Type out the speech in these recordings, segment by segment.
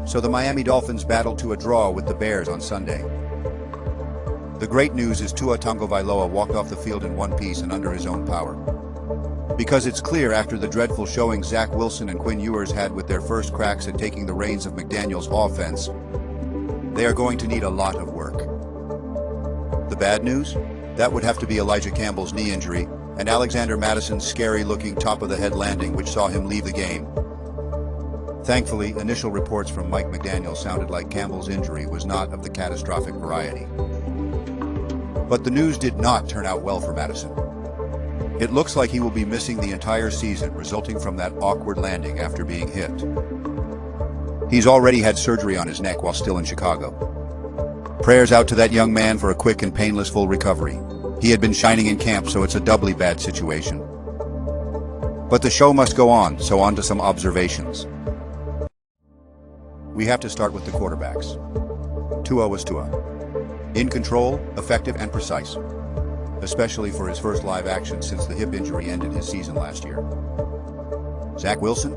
So the Miami Dolphins battled to a draw with the Bears on Sunday. The great news is Tua Tagovailoa walked off the field in one piece and under his own power. Because it's clear after the dreadful showing Zach Wilson and Quinn Ewers had with their first cracks at taking the reins of McDaniel's offense, they are going to need a lot of work. The bad news? That would have to be Elijah Campbell's knee injury and Alexander Mattison's scary-looking top-of-the-head landing, which saw him leave the game. Thankfully, initial reports from Mike McDaniel sounded like Campbell's injury was not of the catastrophic variety. But the news did not turn out well for Mattison. It looks like he will be missing the entire season, resulting from that awkward landing after being hit. He's already had surgery on his neck while still in Chicago. Prayers out to that young man for a quick and painless full recovery. He had been shining in camp, so it's a doubly bad situation. But the show must go on, so on to some observations. We have to start with the quarterbacks. Tua was Tua. In control, effective, and precise. Especially for his first live action since the hip injury ended his season last year. Zach Wilson?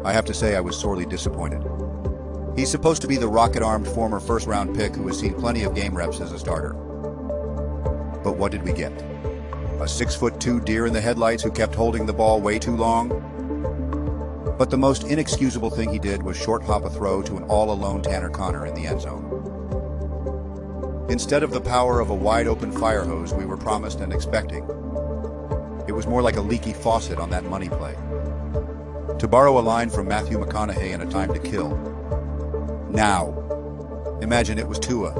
I have to say I was sorely disappointed. He's supposed to be the rocket-armed former first-round pick who has seen plenty of game reps as a starter. But what did we get? A 6'2" deer in the headlights who kept holding the ball way too long? But the most inexcusable thing he did was short-hop a throw to an all-alone Tanner Conner in the end zone. Instead of the power of a wide-open fire hose we were promised and expecting, it was more like a leaky faucet on that money play. To borrow a line from Matthew McConaughey in A Time to Kill, now, imagine it was Tua.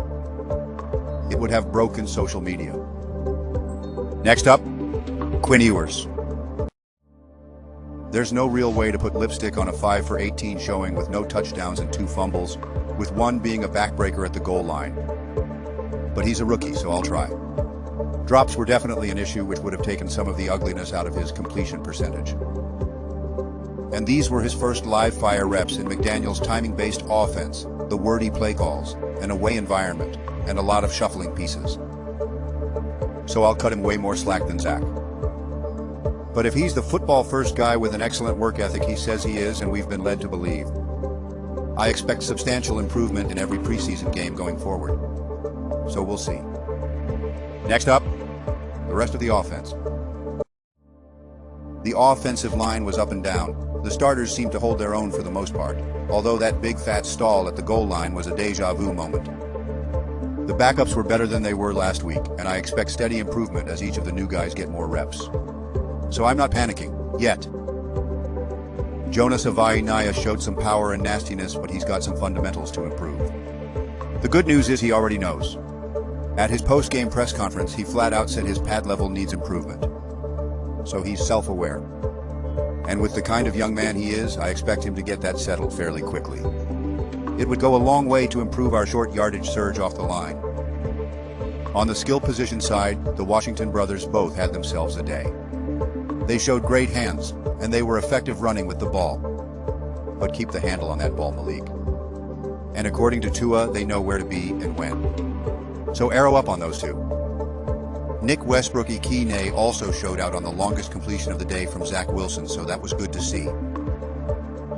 It would have broken social media. Next up, Quinn Ewers. There's no real way to put lipstick on a 5 for 18 showing with no touchdowns and 2 fumbles, with one being a backbreaker at the goal line. But he's a rookie, so I'll try. Drops were definitely an issue, which would have taken some of the ugliness out of his completion percentage. And these were his first live-fire reps in McDaniel's timing-based offense, the wordy play calls, an away environment, and a lot of shuffling pieces. So I'll cut him way more slack than Zach. But if he's the football-first guy with an excellent work ethic he says he is, and we've been led to believe, I expect substantial improvement in every preseason game going forward. So we'll see. Next up, the rest of the offense. The offensive line was up and down. The starters seemed to hold their own for the most part, although that big fat stall at the goal line was a deja vu moment. The backups were better than they were last week, and I expect steady improvement as each of the new guys get more reps. So I'm not panicking, yet. Jonas Avai-Naya showed some power and nastiness, but he's got some fundamentals to improve. The good news is he already knows. At his post-game press conference, he flat out said his pad level needs improvement. So he's self-aware. And with the kind of young man he is, I expect him to get that settled fairly quickly. It would go a long way to improve our short yardage surge off the line. On the skill position side, the Washington brothers both had themselves a day. They showed great hands, and they were effective running with the ball. But keep the handle on that ball, Malik. And according to Tua, they know where to be and when. So arrow up on those two. Nick Westbrook-Ikhine also showed out on the longest completion of the day from Zach Wilson, so that was good to see.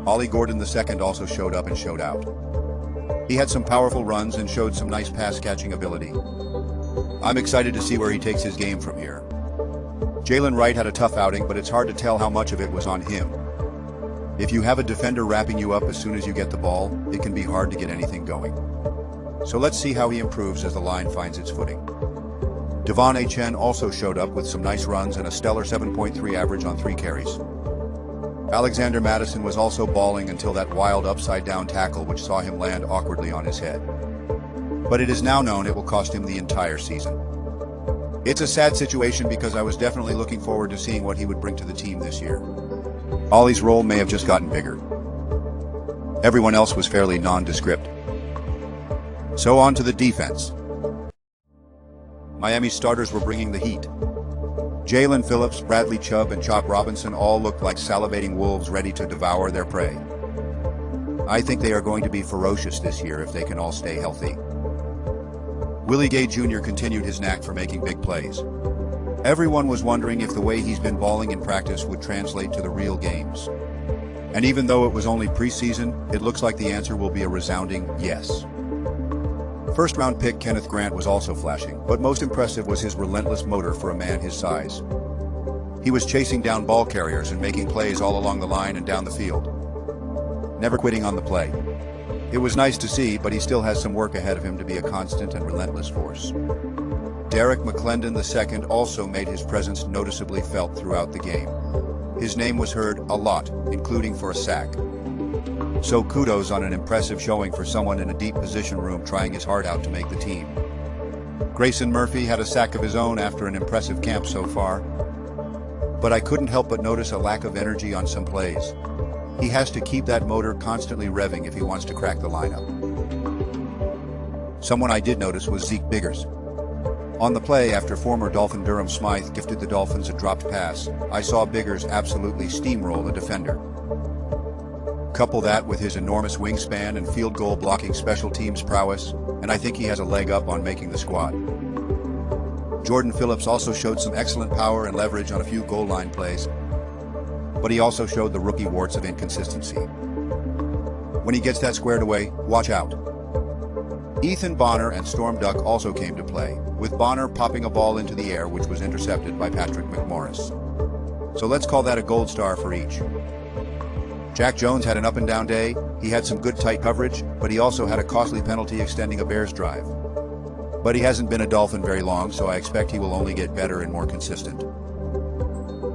Ollie Gordon II also showed up and showed out. He had some powerful runs and showed some nice pass-catching ability. I'm excited to see where he takes his game from here. Jalen Wright had a tough outing, but it's hard to tell how much of it was on him. If you have a defender wrapping you up as soon as you get the ball, it can be hard to get anything going. So let's see how he improves as the line finds its footing. Devon Achane also showed up with some nice runs and a stellar 7.3 average on 3 carries. Alexander Mattison was also balling until that wild upside-down tackle which saw him land awkwardly on his head. But it is now known it will cost him the entire season. It's a sad situation because I was definitely looking forward to seeing what he would bring to the team this year. Ollie's role may have just gotten bigger. Everyone else was fairly nondescript. So on to the defense. Miami's starters were bringing the heat. Jalen Phillips, Bradley Chubb, and Chop Robinson all looked like salivating wolves ready to devour their prey. I think they are going to be ferocious this year if they can all stay healthy. Willie Gay Jr. continued his knack for making big plays. Everyone was wondering if the way he's been balling in practice would translate to the real games. And even though it was only preseason, it looks like the answer will be a resounding yes. First-round pick Kenneth Grant was also flashing, but most impressive was his relentless motor for a man his size. He was chasing down ball carriers and making plays all along the line and down the field, never quitting on the play. It was nice to see, but he still has some work ahead of him to be a constant and relentless force. Derek McClendon II also made his presence noticeably felt throughout the game. His name was heard a lot, including for a sack. So kudos on an impressive showing for someone in a deep position room trying his heart out to make the team. Grayson Murphy had a sack of his own after an impressive camp so far, but I couldn't help but notice a lack of energy on some plays. He has to keep that motor constantly revving if he wants to crack the lineup. Someone I did notice was Zeke Biggers. On the play after former Dolphin Durham Smythe gifted the Dolphins a dropped pass, I saw Biggers absolutely steamroll a defender. Couple that with his enormous wingspan and field goal blocking special teams prowess, and I think he has a leg up on making the squad. Jordan Phillips also showed some excellent power and leverage on a few goal line plays, but he also showed the rookie warts of inconsistency. When he gets that squared away, watch out. Ethan Bonner and Storm Duck also came to play, with Bonner popping a ball into the air which was intercepted by Patrick McMorris. So let's call that a gold star for each. Jack Jones had an up-and-down day. He had some good tight coverage, but he also had a costly penalty extending a Bears drive. But he hasn't been a Dolphin very long, so I expect he will only get better and more consistent.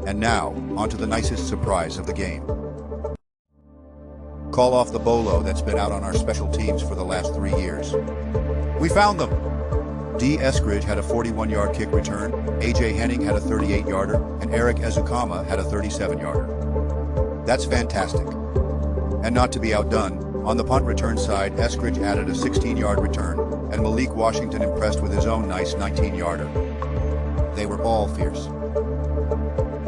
And now, on to the nicest surprise of the game. Call off the bolo that's been out on our special teams for the last 3 years. We found them! D. Eskridge had a 41-yard kick return, A.J. Henning had a 38-yarder, and Eric Ezukama had a 37-yarder. That's fantastic. And not to be outdone, on the punt return side, Eskridge added a 16-yard return, and Malik Washington impressed with his own nice 19-yarder. They were all fierce.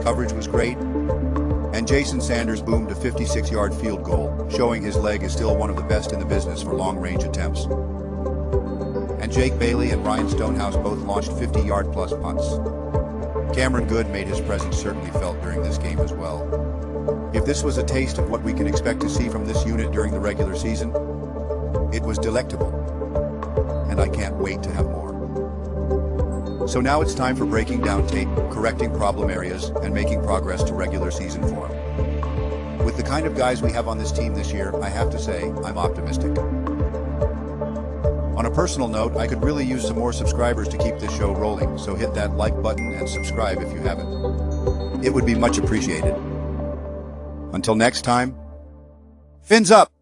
Coverage was great, and Jason Sanders boomed a 56-yard field goal, showing his leg is still one of the best in the business for long-range attempts. And Jake Bailey and Ryan Stonehouse both launched 50-yard-plus punts. Cameron Good made his presence certainly felt during this game as well. If this was a taste of what we can expect to see from this unit during the regular season, it was delectable, and I can't wait to have more. So now it's time for breaking down tape, correcting problem areas, and making progress to regular season form. With the kind of guys we have on this team this year, I have to say, I'm optimistic. On a personal note, I could really use some more subscribers to keep this show rolling, so hit that like button and subscribe if you haven't. It would be much appreciated. Until next time, fins up!